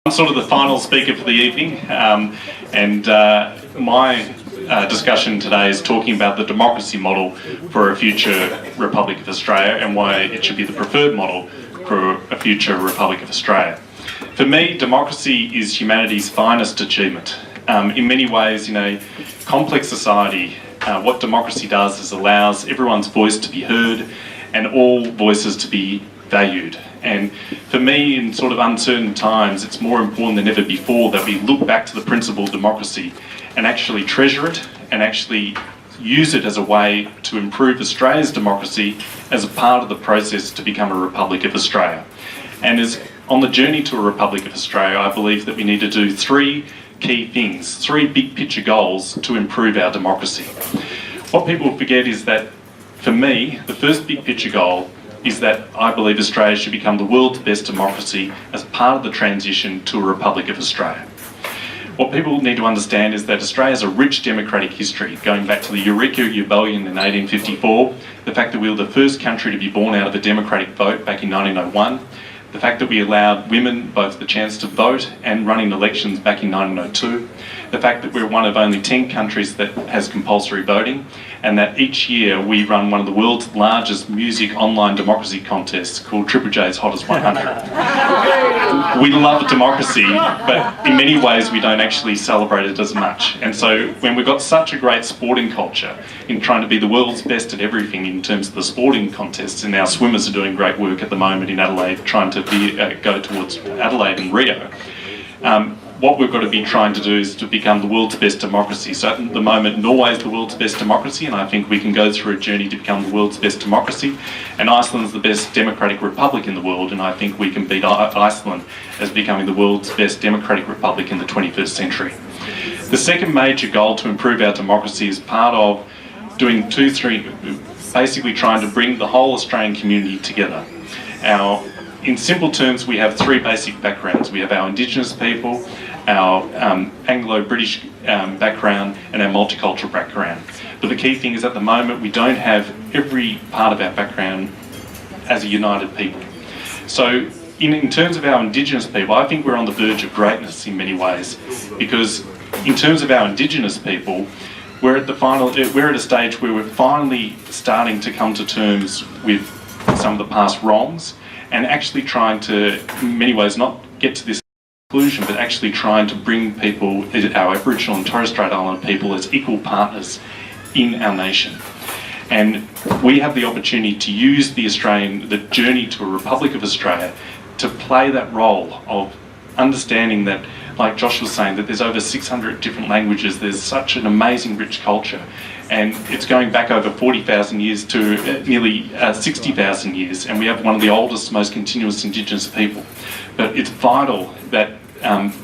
I'm sort of the final speaker for the evening, and my discussion today is talking about the democracy model for a future Republic of Australia and why it should be the preferred model for a future Republic of Australia. For me, democracy is humanity's finest achievement. In many ways, in a complex society, what democracy does is allows everyone's voice to be heard and all voices to be valued. And for me, in sort of uncertain times, it's more important than ever before that we look back to the principle of democracy and actually treasure it and actually use it as a way to improve Australia's democracy as a part of the process to become a Republic of Australia. And as on the journey to a Republic of Australia, I believe that we need to do three key things, three big picture goals to improve our democracy. What people forget is that, for me, the first big picture goal is that I believe Australia should become the world's best democracy as part of the transition to a Republic of Australia. What people need to understand is that Australia has a rich democratic history, going back to the Eureka Rebellion in 1854, the fact that we were the first country to be born out of a democratic vote back in 1901, the fact that we allowed women both the chance to vote and run in elections back in 1902, the fact that we're one of only 10 countries that has compulsory voting, and that each year we run one of the world's largest music online democracy contests called Triple J's Hottest 100. We love democracy, but in many ways we don't actually celebrate it as much. And so when we've got such a great sporting culture in trying to be the world's best at everything in terms of the sporting contests, and our swimmers are doing great work at the moment in Adelaide, trying to go towards Adelaide and Rio, what we've got to be trying to do is to become the world's best democracy. So at the moment, Norway is the world's best democracy, and I think we can go through a journey to become the world's best democracy. And Iceland is the best democratic republic in the world, and I think we can beat Iceland as becoming the world's best democratic republic in the 21st century. The second major goal to improve our democracy is part of doing basically trying to bring the whole Australian community together. In simple terms, we have three basic backgrounds. We have our Indigenous people, our Anglo-British background, and our multicultural background. But the key thing is at the moment we don't have every part of our background as a united people. So in terms of our Indigenous people, I think we're on the verge of greatness in many ways, because in terms of our Indigenous people, we're at a stage where we're finally starting to come to terms with some of the past wrongs, and actually trying to, in many ways, not get to this conclusion, but actually trying to bring people, our Aboriginal and Torres Strait Islander people, as equal partners in our nation. And we have the opportunity to use the journey to a Republic of Australia to play that role of understanding that, like Josh was saying, that there's over 600 different languages, there's such an amazing rich culture, and it's going back over 40,000 years to nearly 60,000 years, and we have one of the oldest, most continuous Indigenous people. But it's vital that,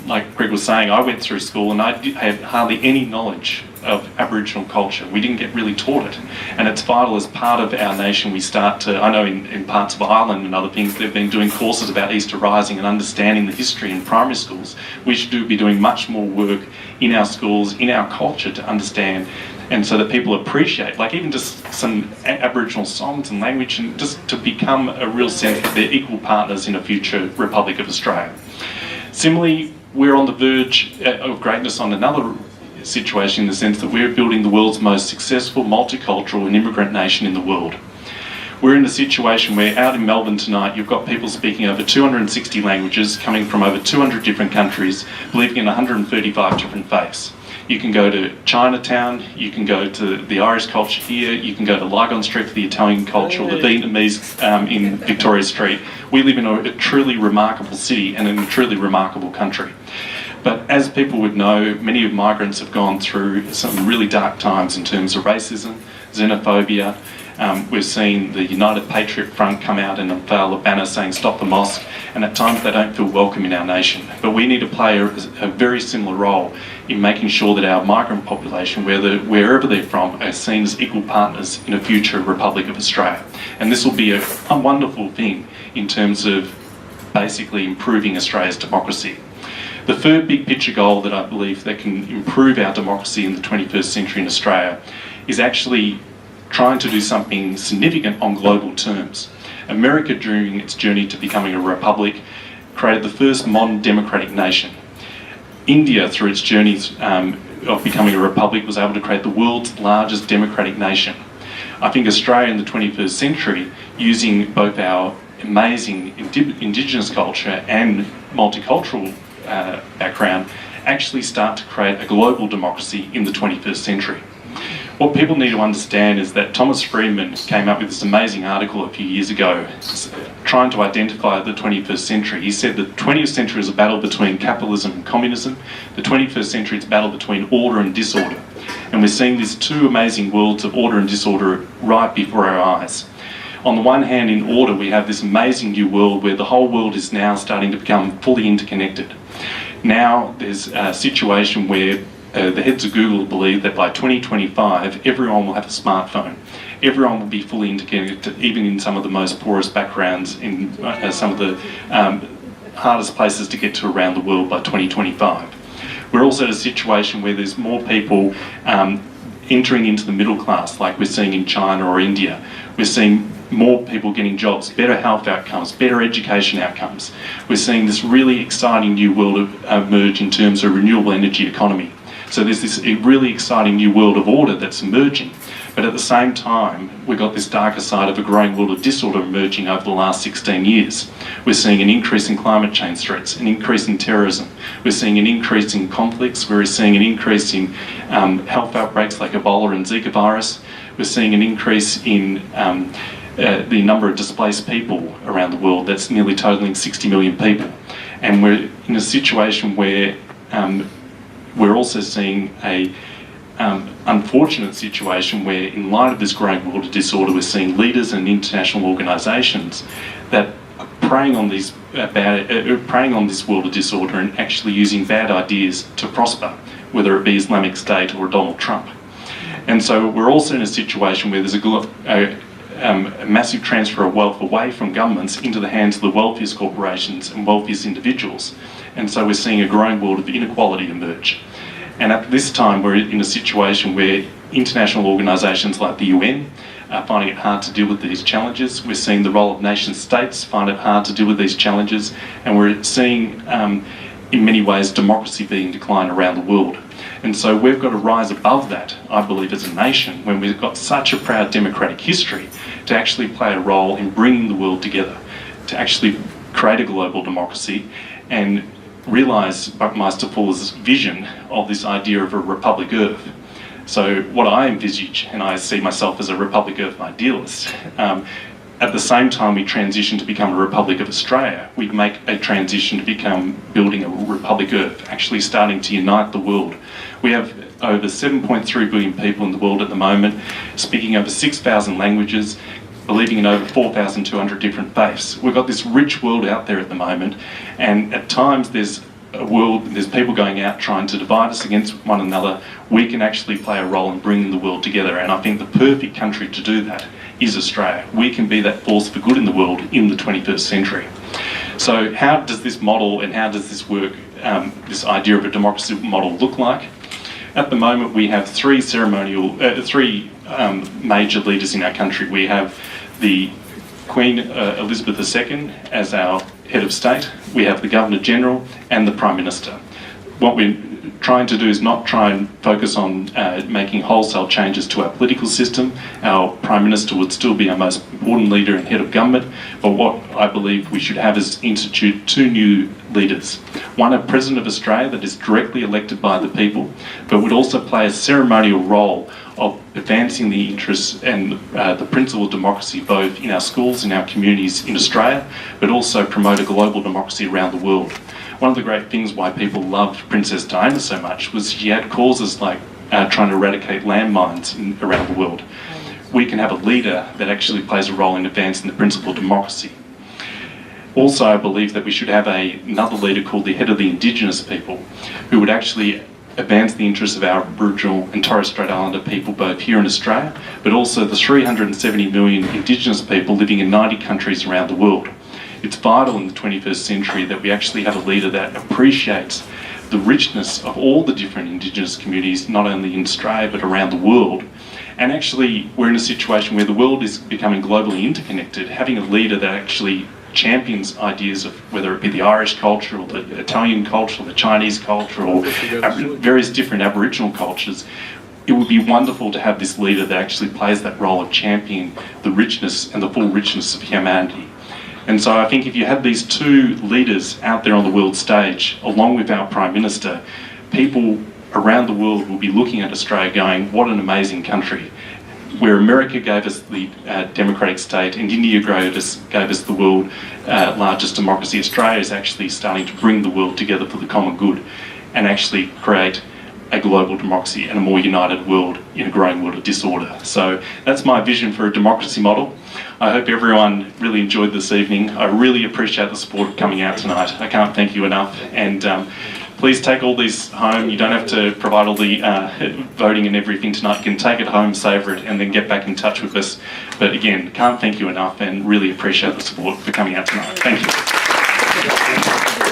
like Greg was saying, I went through school and I had hardly any knowledge of Aboriginal culture. We didn't get really taught it, and it's vital as part of our nation we start to, I know in parts of Ireland and other things they've been doing courses about Easter Rising and understanding the history in primary schools. We should be doing much more work in our schools, in our culture, to understand, and so that people appreciate, like even just some Aboriginal songs and language, and just to become a real sense that they're equal partners in a future Republic of Australia. Similarly, we're on the verge of greatness on another situation in the sense that we're building the world's most successful multicultural and immigrant nation in the world. We're in a situation where out in Melbourne tonight you've got people speaking over 260 languages, coming from over 200 different countries, believing in 135 different faiths. You can go to Chinatown, you can go to the Irish culture here, you can go to Lygon Street for the Italian culture, or the Vietnamese in Victoria Street. We live in a truly remarkable city and in a truly remarkable country. But as people would know, many of migrants have gone through some really dark times in terms of racism, xenophobia. We've seen the United Patriot Front come out and unveil a banner saying "Stop the Mosque," and at times they don't feel welcome in our nation. But we need to play a very similar role in making sure that our migrant population, wherever they're from, are seen as equal partners in a future Republic of Australia. And this will be a wonderful thing in terms of basically improving Australia's democracy. The third big picture goal that I believe that can improve our democracy in the 21st century in Australia is actually trying to do something significant on global terms. America, during its journey to becoming a republic, created the first modern democratic nation. India, through its journeys of becoming a republic, was able to create the world's largest democratic nation. I think Australia in the 21st century, using both our amazing Indigenous culture and multicultural background, actually start to create a global democracy in the 21st century. What people need to understand is that Thomas Friedman came up with this amazing article a few years ago trying to identify the 21st century. He said the 20th century is a battle between capitalism and communism. The 21st century is a battle between order and disorder. And we're seeing these two amazing worlds of order and disorder right before our eyes. On the one hand, in order, we have this amazing new world where the whole world is now starting to become fully interconnected. Now there's a situation where the heads of Google believe that by 2025, everyone will have a smartphone. Everyone will be fully interconnected, even in some of the most poorest backgrounds, in some of the hardest places to get to around the world by 2025. We're also in a situation where there's more people entering into the middle class, like we're seeing in China or India. We're seeing more people getting jobs, better health outcomes, better education outcomes. We're seeing this really exciting new world emerge in terms of renewable energy economy. So there's this really exciting new world of order that's emerging. But at the same time, we've got this darker side of a growing world of disorder emerging over the last 16 years. We're seeing an increase in climate change threats, an increase in terrorism. We're seeing an increase in conflicts. We're seeing an increase in health outbreaks like Ebola and Zika virus. We're seeing an increase in the number of displaced people around the world. That's nearly totaling 60 million people. And we're in a situation where we're also seeing a unfortunate situation where, in light of this growing world of disorder, we're seeing leaders and international organisations that are preying on this world of disorder and actually using bad ideas to prosper, whether it be Islamic State or Donald Trump. And so we're also in a situation where there's a massive transfer of wealth away from governments into the hands of the wealthiest corporations and wealthiest individuals. And so we're seeing a growing world of inequality emerge. And at this time, we're in a situation where international organisations like the UN are finding it hard to deal with these challenges. We're seeing the role of nation states find it hard to deal with these challenges. And we're seeing, in many ways, democracy being declined around the world. And so we've got to rise above that, I believe, as a nation, when we've got such a proud democratic history, to actually play a role in bringing the world together, to actually create a global democracy and realise Buckminster Fuller's vision of this idea of a Republic Earth. So what I envisage, and I see myself as a Republic Earth idealist, at the same time we transition to become a Republic of Australia, we make a transition to become building a Republic Earth, actually starting to unite the world. We have over 7.3 billion people in the world at the moment, speaking over 6,000 languages, believing in over 4,200 different faiths. We've got this rich world out there at the moment, and at times there's people going out trying to divide us against one another. We can actually play a role in bringing the world together, and I think the perfect country to do that is Australia. We can be that force for good in the world in the 21st century. So how does this model and how does this work, this idea of a democracy model look like? At the moment we have three major leaders in our country. We have the Queen Elizabeth II as our head of state, we have the Governor General and the Prime Minister. What we're trying to do is not try and focus on making wholesale changes to our political system. Our Prime Minister would still be our most important leader and head of government, but what I believe we should have is institute two new leaders. One, a President of Australia that is directly elected by the people, but would also play a ceremonial role of advancing the interests and the principle of democracy both in our schools, in our communities in Australia, but also promote a global democracy around the world. One of the great things why people loved Princess Diana so much was she had causes like trying to eradicate landmines around the world. We can have a leader that actually plays a role in advancing the principle of democracy. Also, I believe that we should have another leader called the head of the Indigenous people, who would actually advance the interests of our Aboriginal and Torres Strait Islander people both here in Australia, but also the 370 million Indigenous people living in 90 countries around the world. It's vital in the 21st century that we actually have a leader that appreciates the richness of all the different Indigenous communities, not only in Australia but around the world. And actually we're in a situation where the world is becoming globally interconnected. Having a leader that actually champions ideas of whether it be the Irish culture or the Italian culture or the Chinese culture or various different Aboriginal cultures, it would be wonderful to have this leader that actually plays that role of championing the richness and the full richness of humanity. And so I think if you had these two leaders out there on the world stage, along with our Prime Minister, people around the world will be looking at Australia going, what an amazing country. Where America gave us the democratic state and India gave us the world largest democracy, Australia is actually starting to bring the world together for the common good and actually create a global democracy and a more united world in a growing world of disorder. So that's my vision for a democracy model. I hope everyone really enjoyed this evening. I really appreciate the support coming out tonight. I can't thank you enough. And please take all these home. You don't have to provide all the voting and everything tonight. You can take it home, savour it, and then get back in touch with us. But again, can't thank you enough and really appreciate the support for coming out tonight. Thank you.